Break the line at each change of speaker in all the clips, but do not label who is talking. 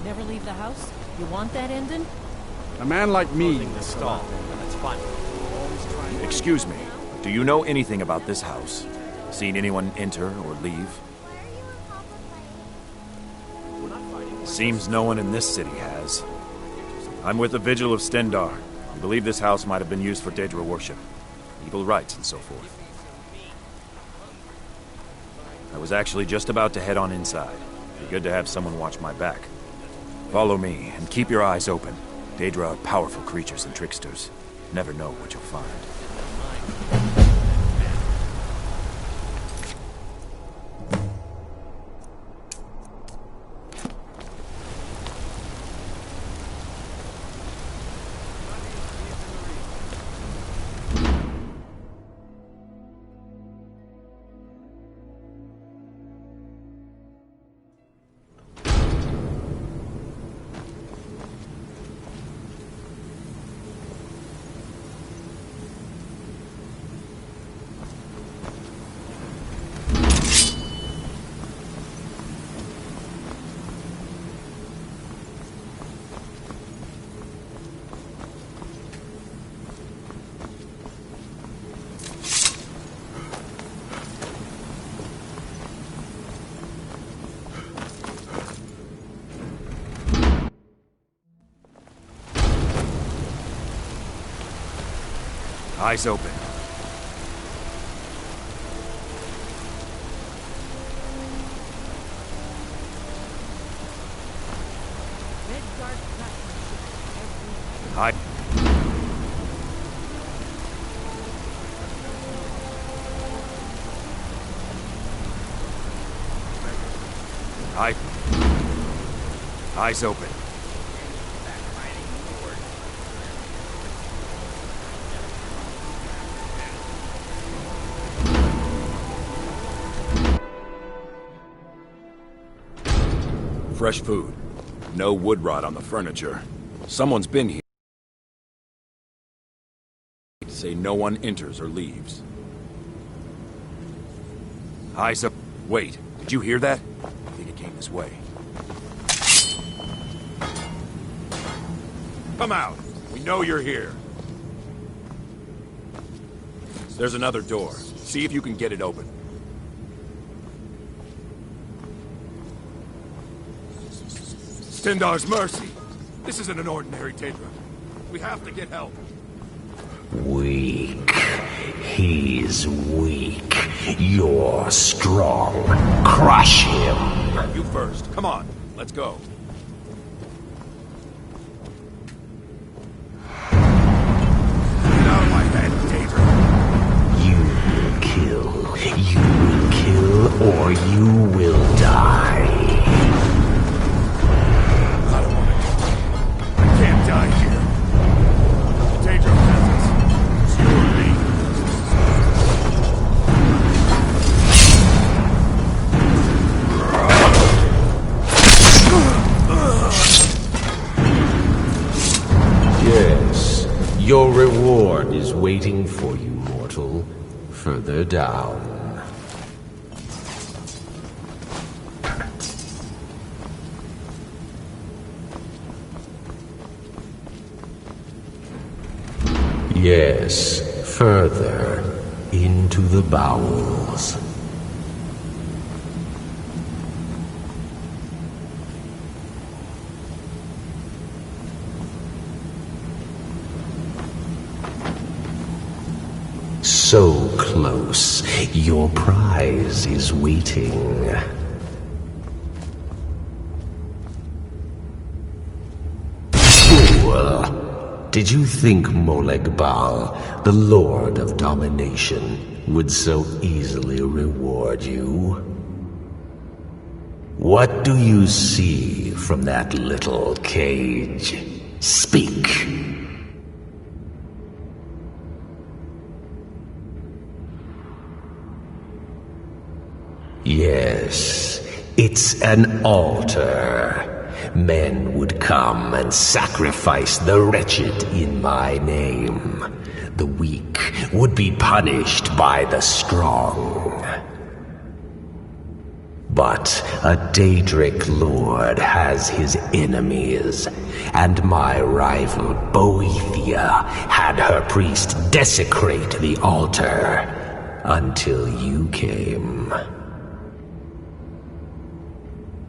Never leave the house? You want that ending?
A man like me...
Closing the stall. That's fine.
Excuse me, do you know anything about this house? Seen anyone enter or leave? Seems no one in this city has. I'm with the Vigil of Stendar. I believe this house might have been used for Daedra worship, evil rites and so forth. I was actually just about to head on inside. Be good to have someone watch my back. Follow me, and keep your eyes open. Daedra are powerful creatures and tricksters. Never know what you'll find. Eyes open. Hide. Hide. Eyes open. Fresh food. No wood rot on the furniture. Someone's been here. Say no one enters or leaves. Eyes up. Wait, did you hear that? I think it came this way. Come out. We know you're here. There's another door. See if you can get it open. Stendar's mercy. This isn't an ordinary Daedra. We have to get help.
Weak. He's weak. You're strong. Crush him.
You first. Come on. Let's go. Get out of my head, Daedra.
You will kill. You will kill or you will die.
Die here. The Daedra has us. It's you or me.
Yes, your reward is waiting for you, mortal. Further down. Yes, further into the bowels. So close, your prize is waiting. Fool! Did you think Moleg Bal, the Lord of Domination, would so easily reward you? What do you see from that little cage? Speak! Yes, it's an altar. Men would come and sacrifice the wretched in my name. The weak would be punished by the strong. But a Daedric lord has his enemies, and my rival Boethia had her priest desecrate the altar until you came.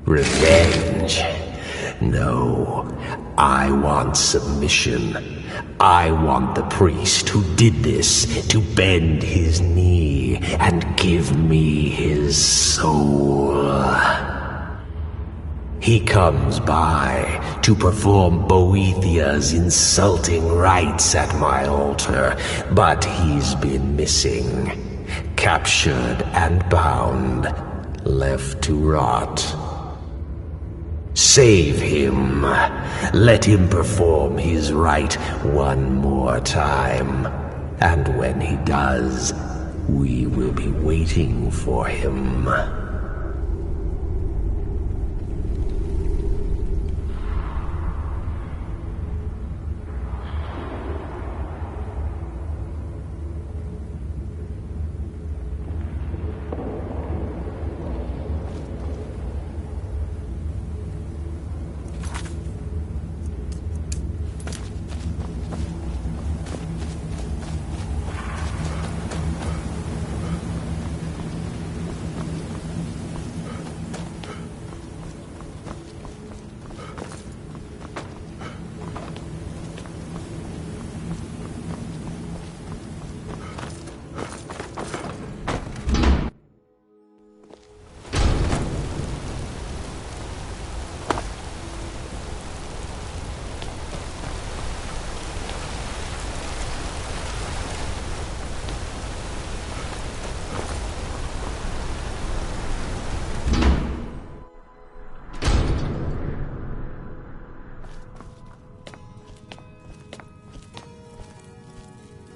Revenge? No, I want submission. I want the priest who did this to bend his knee and give me his soul. He comes by to perform Boethia's insulting rites at my altar, but he's been missing, captured and bound, left to rot. Save him. Let him perform his rite one more time. And when he does, we will be waiting for him.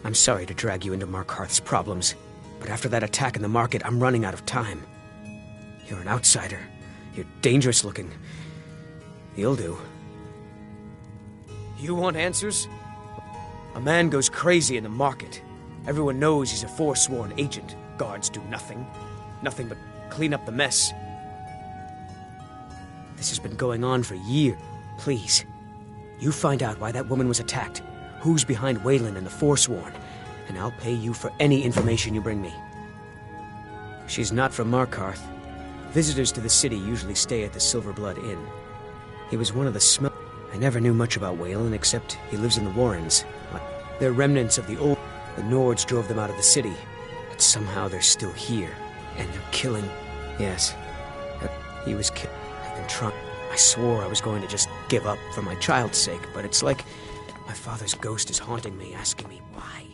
I'm sorry to drag you into Markarth's problems, but after that attack in the market, I'm running out of time. You're an outsider. You're dangerous looking. You'll do. You want answers? A man goes crazy in the market. Everyone knows he's a forsworn agent. Guards do nothing. Nothing but clean up the mess. This has been going on for years. Please, you find out why that woman was attacked. Who's behind Wayland and the Forsworn, and I'll pay you for any information you bring me. She's not from Markarth. Visitors to the city usually stay at the Silverblood Inn. He was one of the I never knew much about Wayland except he lives in the Warrens. They're remnants of the old... The Nords drove them out of the city, but somehow they're still here, and they're killing... Yes, he was killed. I've been trying... I swore I was going to just give up for my child's sake, but it's like... My father's ghost is haunting me, asking me why.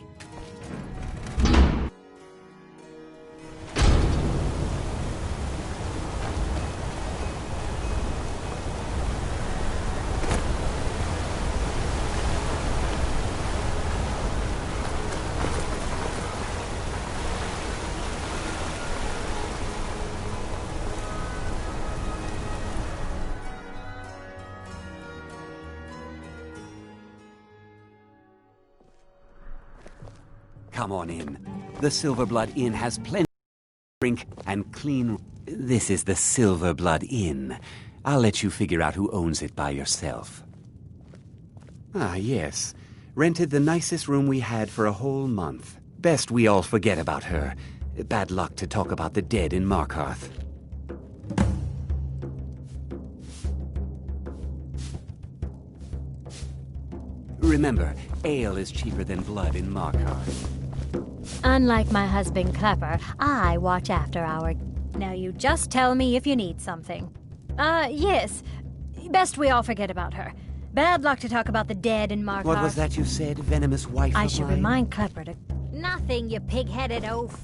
Come on in. The Silverblood Inn has plenty of drink and clean... This is the Silverblood Inn. I'll let you figure out who owns it by yourself. Ah, yes. Rented the nicest room we had for a whole month. Best we all forget about her. Bad luck to talk about the dead in Markarth. Remember, ale is cheaper than blood in Markarth.
Unlike my husband Clapper, I watch after our... Now you just tell me if you need something. Yes. Best we all forget about her. Bad luck to talk about the dead in Markarth.
What was that you said, venomous wife
I
of
should
mine?
remind Clapper to... Nothing, you pig-headed oaf.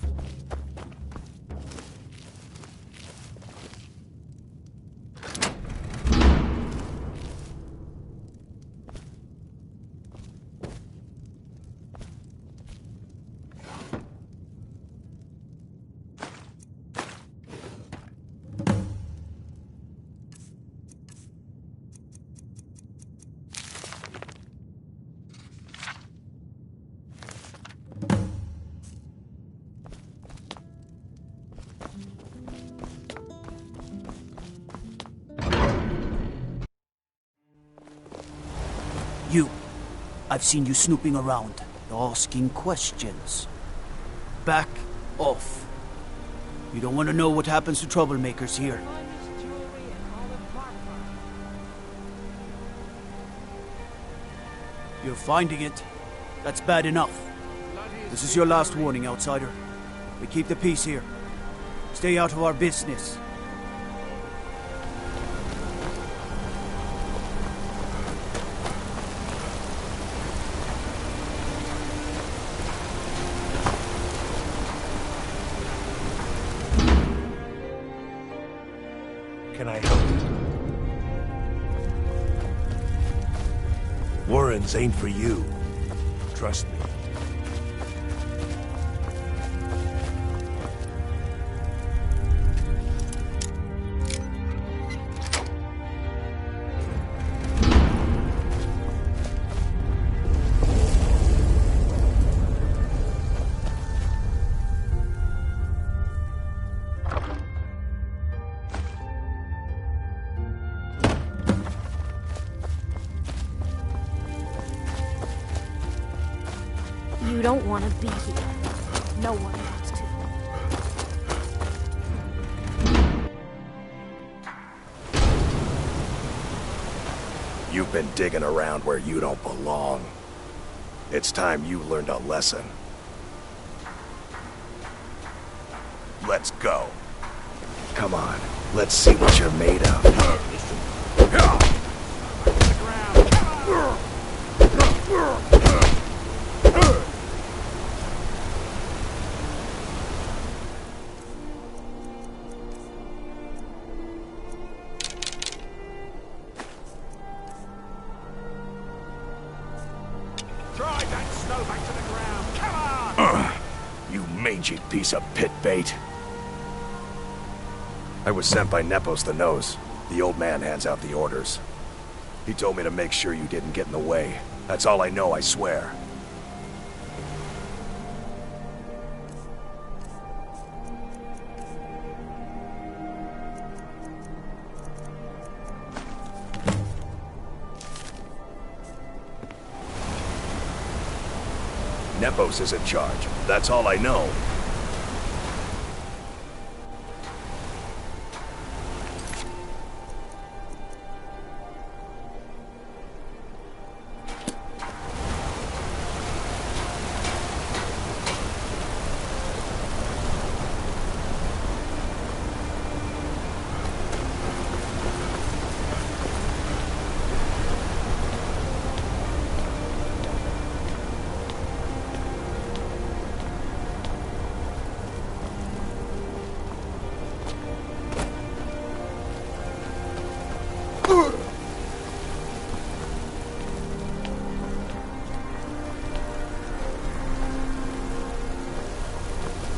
I've seen you snooping around, asking questions. Back off. You don't want to know what happens to troublemakers here. You're finding it. That's bad enough. This is your last warning, outsider. We keep the peace here. Stay out of our business.
Can I help you? Warrens ain't for you. Trust me.
You don't want to be here. No one wants to.
You've been digging around where you don't belong. It's time you learned a lesson. Let's go. Come on, let's see what you're made of.
Drive that snow back to the ground. Come on!
You mangy piece of pit bait. I was sent by Nepos the Nose. The old man hands out the orders. He told me to make sure you didn't get in the way. That's all I know, I swear. Nepos is in charge. That's all I know.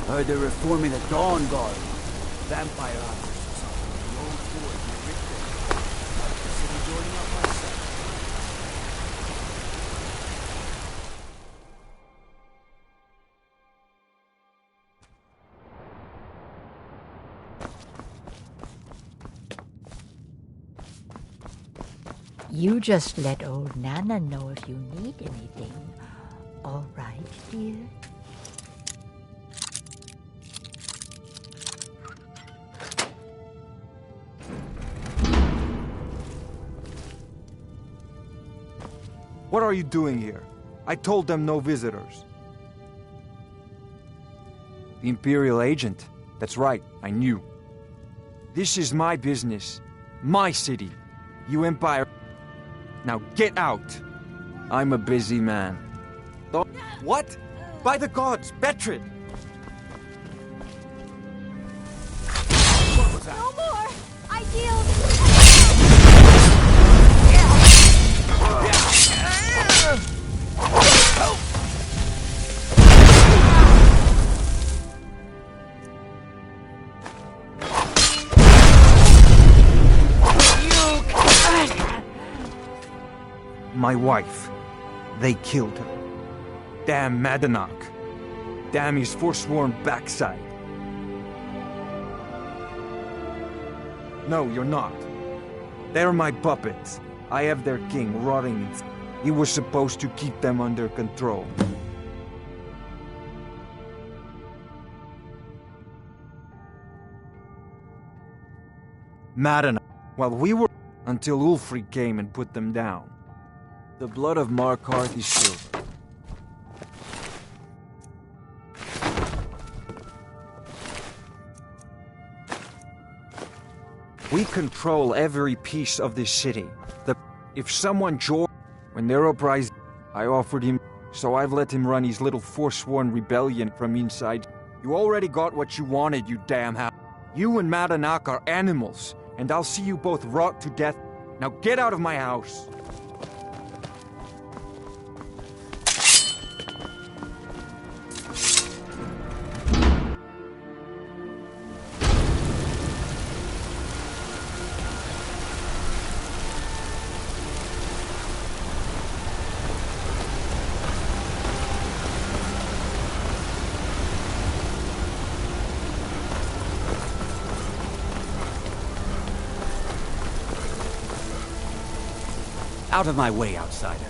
Heard they're reforming the Dawn Guard. Vampire hunters or something. The old fort in Richter. Consider joining up myself.
You just let old Nana know if you need anything. All right, dear?
What are you doing here? I told them no visitors. The Imperial agent. That's right, I knew. This is my business. My city. You Empire... Now get out! I'm a busy man. What? By the gods, Betrid!
What was that? No more! I yield!
My wife. They killed her. Damn Madanach. Damn his forsworn backside. No, you're not. They're my puppets. I have their king rotting in... He was supposed to keep them under control. Madden, while we were... until Ulfric came and put them down. The blood of Markarth is silver. We control every piece of this city. If someone joined... When they're uprising, I offered him... So I've let him run his little forsworn rebellion from inside. You already got what you wanted, you damn house. You and Madanak are animals, and I'll see you both rot to death. Now get out of my house!
Out of my way, outsider.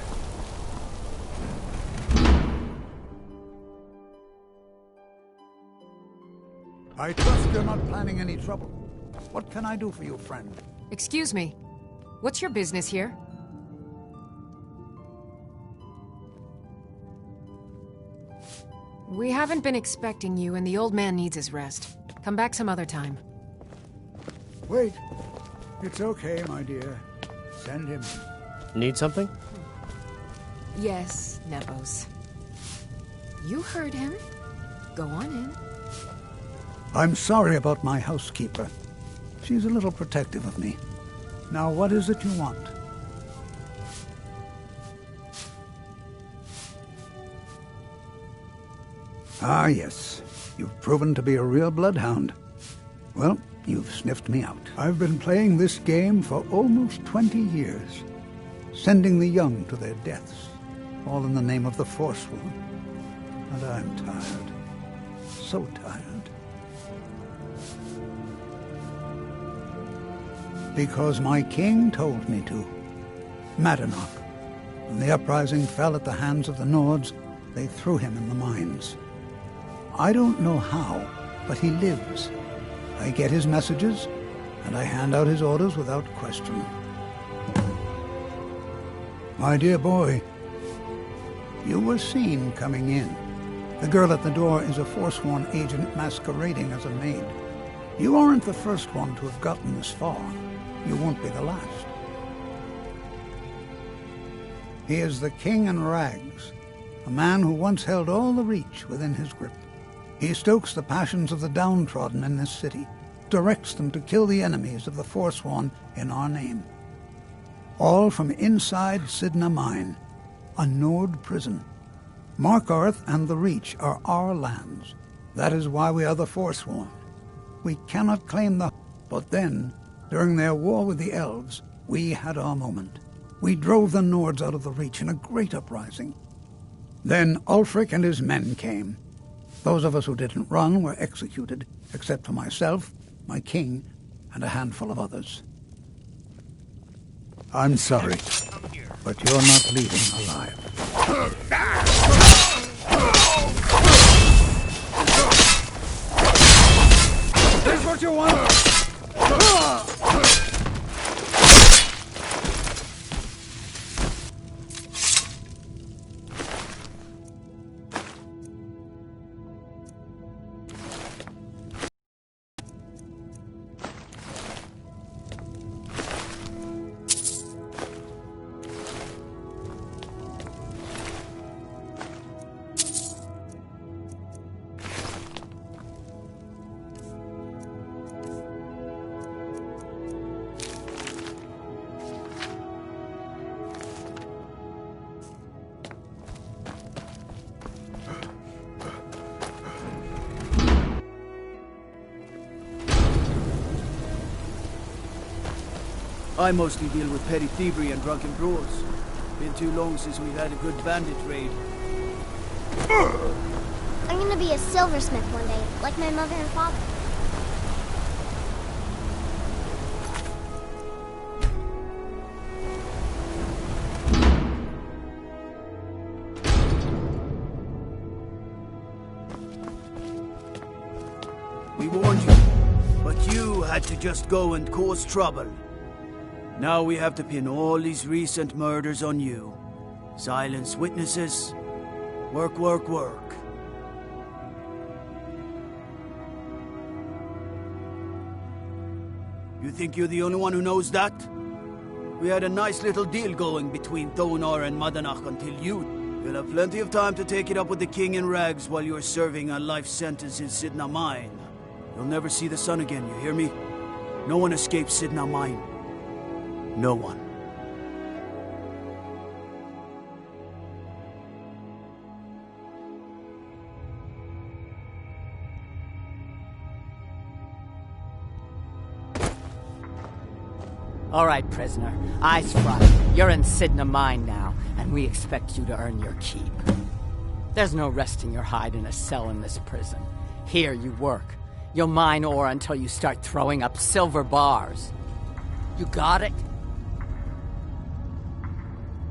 I trust you're not planning any trouble. What can I do for you, friend?
Excuse me. What's your business here? We haven't been expecting you, and the old man needs his rest. Come back some other time.
Wait. It's okay, my dear. Send him.
Need something?
Yes, Nepos. You heard him. Go on in.
I'm sorry about my housekeeper. She's a little protective of me. Now, what is it you want? Ah, yes. You've proven to be a real bloodhound. Well, you've sniffed me out. I've been playing this game for almost 20 years. Sending the young to their deaths, all in the name of the Forsworn. And I'm tired. So tired. Because my king told me to. Madanak. When the uprising fell at the hands of the Nords, they threw him in the mines. I don't know how, but he lives. I get his messages, and I hand out his orders without question. My dear boy, you were seen coming in. The girl at the door is a Forsworn agent masquerading as a maid. You aren't the first one to have gotten this far. You won't be the last. He is the King in Rags, a man who once held all the Reach within his grip. He stokes the passions of the downtrodden in this city, directs them to kill the enemies of the Forsworn in our name. All from inside Sidna Mine, a Nord prison. Markarth and the Reach are our lands. That is why we are the Forsworn. We cannot claim the... But then, during their war with the Elves, we had our moment. We drove the Nords out of the Reach in a great uprising. Then Ulfric and his men came. Those of us who didn't run were executed, except for myself, my king, and a handful of others. I'm sorry, but you're not leaving alive. This is what you want?
I mostly deal with petty thievery and drunken brawls. Been too long since we've had a good bandit raid.
I'm gonna be a silversmith one day, like my mother and father.
We warned you, but you had to just go and cause trouble. Now we have to pin all these recent murders on you. Silence witnesses. Work, work, work. You think you're the only one who knows that? We had a nice little deal going between Thonar and Madanach until you... You'll have plenty of time to take it up with the King in Rags while you're serving a life sentence in Sidna Mine. You'll never see the sun again, you hear me? No one escapes Sidna Mine. No one.
All right, prisoner. Eyes front. You're in Sidna Mine now, and we expect you to earn your keep. There's no resting your hide in a cell in this prison. Here you work. You'll mine ore until you start throwing up silver bars. You got it?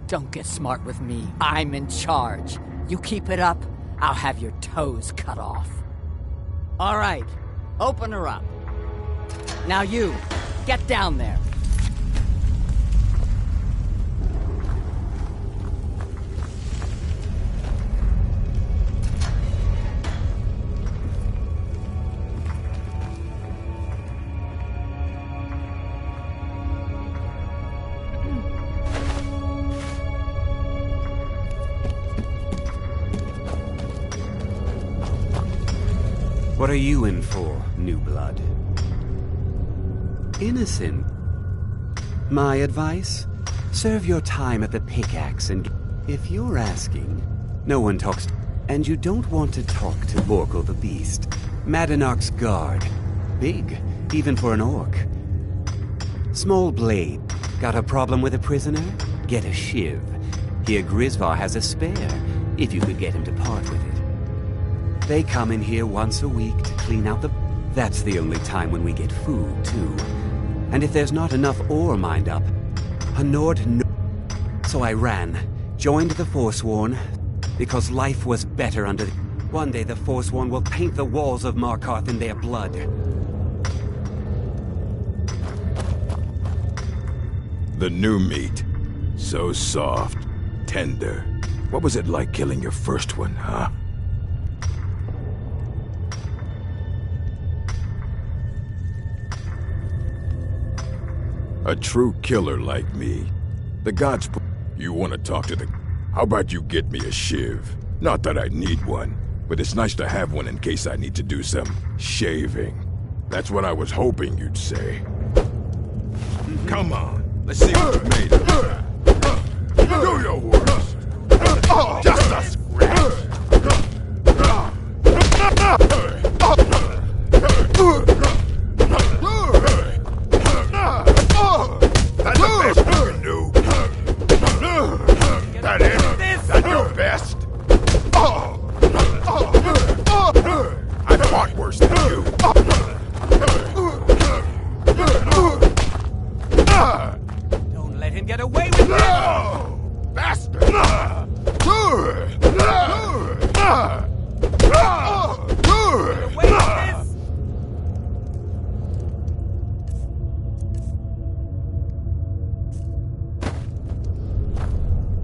Don't get smart with me. I'm in charge. You keep it up, I'll have your toes cut off. All right, open her up. Now you, get down there.
What are you in for, new blood? Innocent. My advice? Serve your time at the pickaxe and... If you're asking, no one talks... And you don't want to talk to Borkle the Beast. Madanach's guard. Big, even for an orc. Small blade. Got a problem with a prisoner? Get a shiv. Here Grisvar has a spare, if you could get him to part with it. They come in here once a week to clean out the... That's the only time when we get food, too. And if there's not enough ore mined up, a Nord... So I ran, joined the Forsworn, because life was better under... One day the Forsworn will paint the walls of Markarth in their blood.
The new meat. So soft, tender. What was it like killing your first one, huh? A true killer like me. The gods... You want to talk to the... How about you get me a shiv? Not that I need one, but it's nice to have one in case I need to do some shaving. That's what I was hoping you'd say. Come on, let's see what you're made of. Do your worst. Just a scratch. That's the best you can do. That is, that's your best. I fought worse than you.
Don't let him get away with it!
Bastard!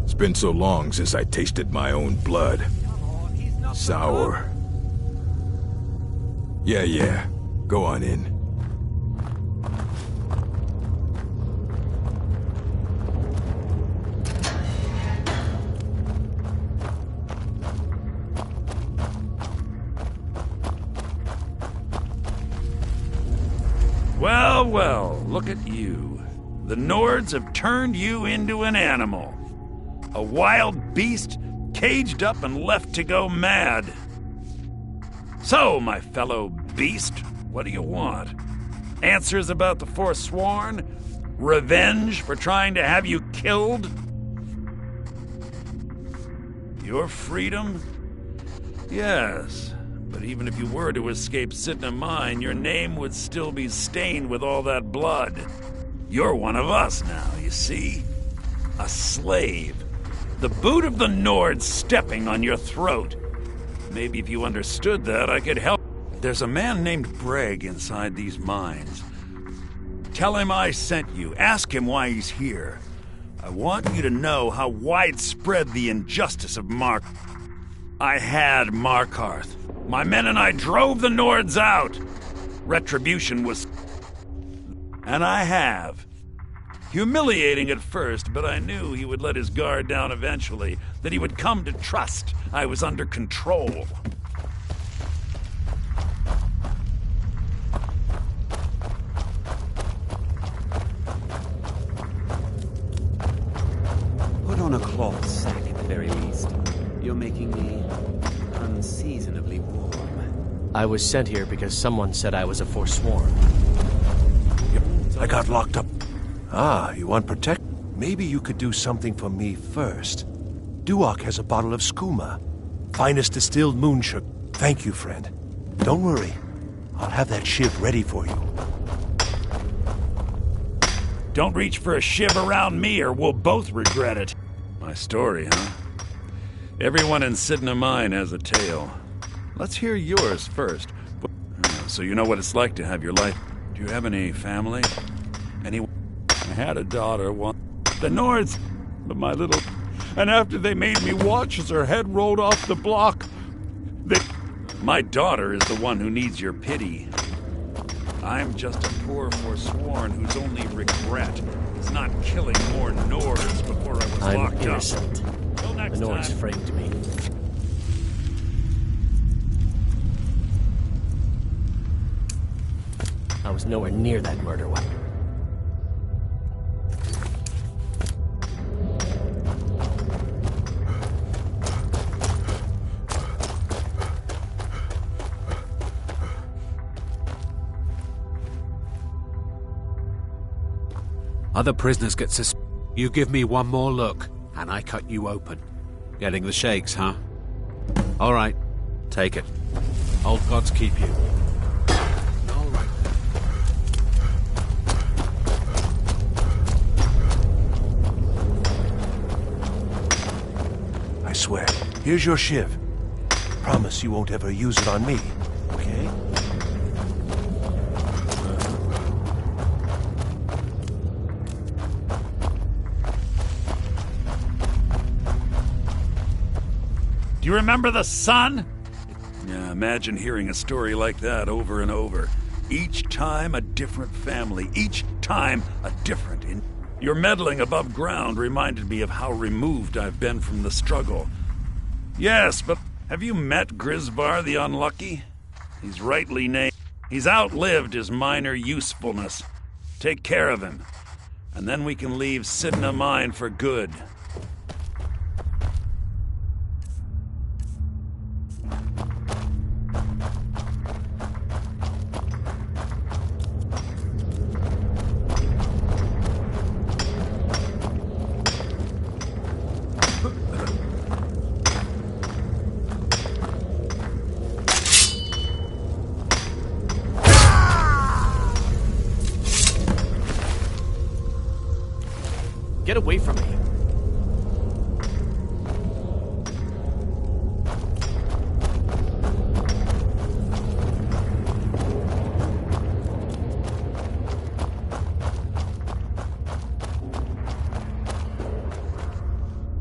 It's been so long since I tasted my own blood. Sour. Yeah. Go on in.
Well, look at you. The Nords have turned you into an animal. A wild beast, caged up and left to go mad. So, my fellow beast, what do you want? Answers about the Forsworn? Revenge for trying to have you killed? Your freedom? Yes. But even if you were to escape Sidna Mine, your name would still be stained with all that blood. You're one of us now, you see? A slave. The boot of the Nord stepping on your throat. Maybe if you understood that, I could help. There's a man named Breg inside these mines. Tell him I sent you. Ask him why he's here. I want you to know how widespread the injustice of I had Markarth. My men and I drove the Nords out. Retribution was... And I have. Humiliating at first, but I knew he would let his guard down eventually, that he would come to trust I was under control.
Put on a cloth sack at the very least. You're making me unseasonably warm.
I was sent here because someone said I was a Forsworn.
Yep, I got locked up. Ah, you want protect? Maybe you could do something for me first. Duak has a bottle of skooma. Finest distilled moon sugar. Thank you, friend. Don't worry. I'll have that shiv ready for you.
Don't reach for a shiv around me or we'll both regret it. My story, huh? Everyone in Sidna Mine has a tale. Let's hear yours first. So you know what it's like to have your life. Do you have any family? I had a daughter once. The Nords, but my little... And after they made me watch as her head rolled off the block, My daughter is the one who needs your pity. I'm just a poor Forsworn whose only regret is not killing more Nords before I was locked up.
I'm innocent. The Nords framed me. I was nowhere near that murder weapon.
Other prisoners get You give me one more look, and I cut you open. Getting the shakes, huh? All right, take it. Old gods keep you. All right.
I swear. Here's your shiv. Promise you won't ever use it on me, okay?
Do you remember the sun? Yeah, imagine hearing a story like that over and over. Each time a different family, each time a different... Your meddling above ground reminded me of how removed I've been from the struggle. Yes, but have you met Grisvar the Unlucky? He's rightly named. He's outlived his minor usefulness. Take care of him, and then we can leave Sidna Mine for good.
Get away from me.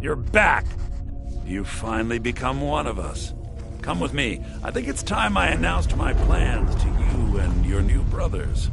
You're back! You've finally become one of us. Come with me. I think it's time I announced my plans to you and your new brothers.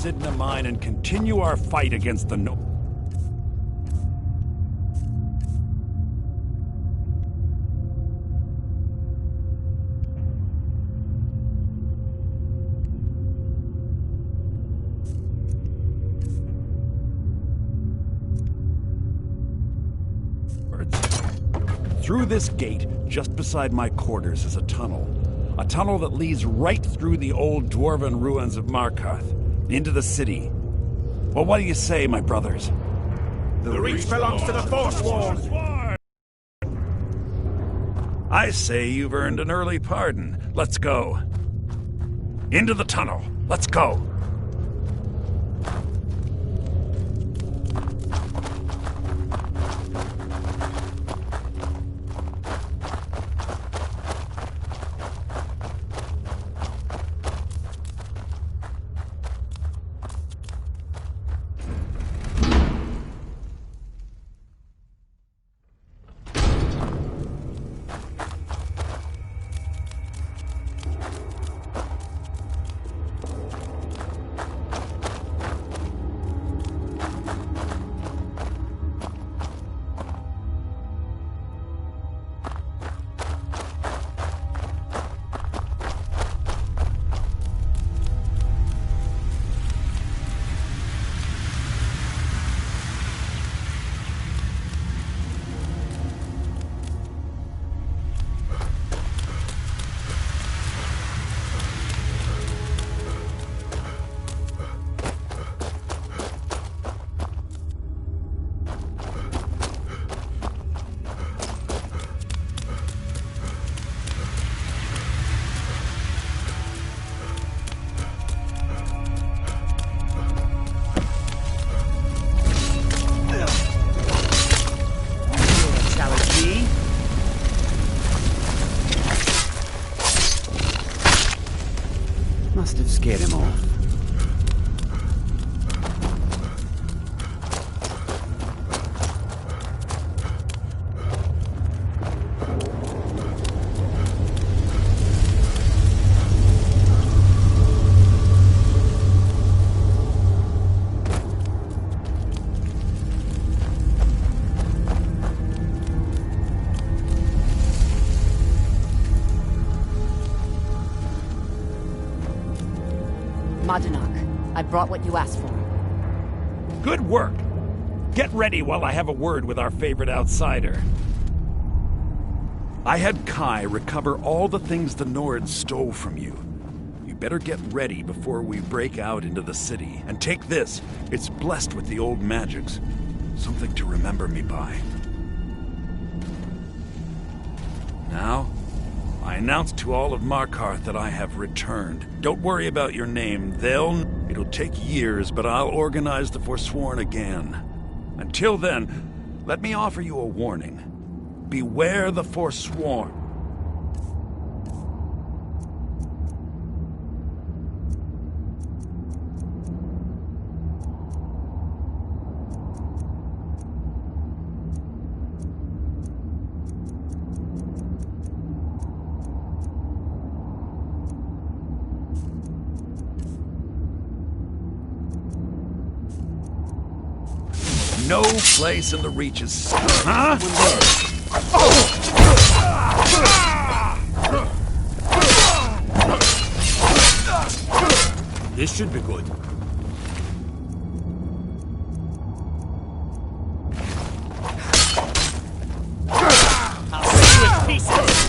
Sidna Mine and continue our fight against the Nords. Through this gate, just beside my quarters, is a tunnel. A tunnel that leads right through the old dwarven ruins of Markarth, into the city. Well, what do you say, my brothers?
The Reach belongs to the Forsworn!
I say you've earned an early pardon. Let's go. Into the tunnel. Let's go.
Must have scared him off.
Madanak, I brought what you asked for.
Good work. Get ready while I have a word with our favorite outsider. I had Kai recover all the things the Nords stole from you. You better get ready before we break out into the city. And take this. It's blessed with the old magics. Something to remember me by. Now, I announce to all of Markarth that I have returned. Don't worry about your name. It'll take years, but I'll organize the Forsworn again. Until then, let me offer you a warning. Beware the Forsworn. No place in the Reach is safe. Huh?
This should be good.
I'll see you in pieces!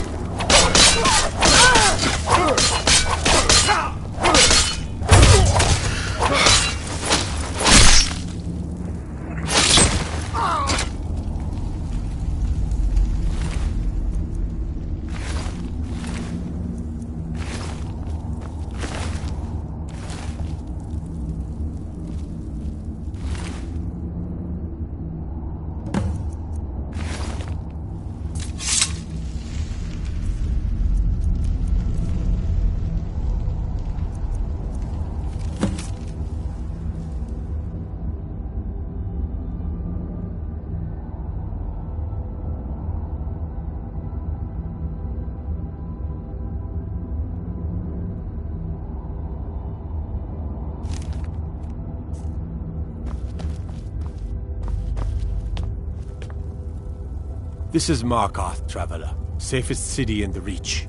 This is Markarth, traveler. Safest city in the Reach.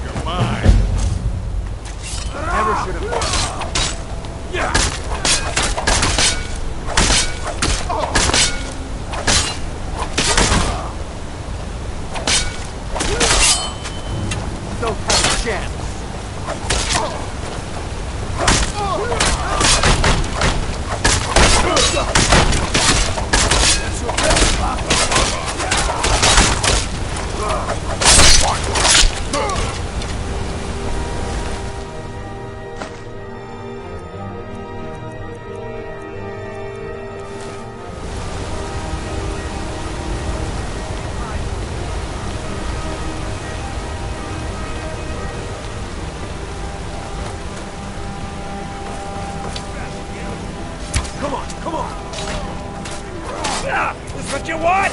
You're mine.
Never should have.
Yeah.
you want?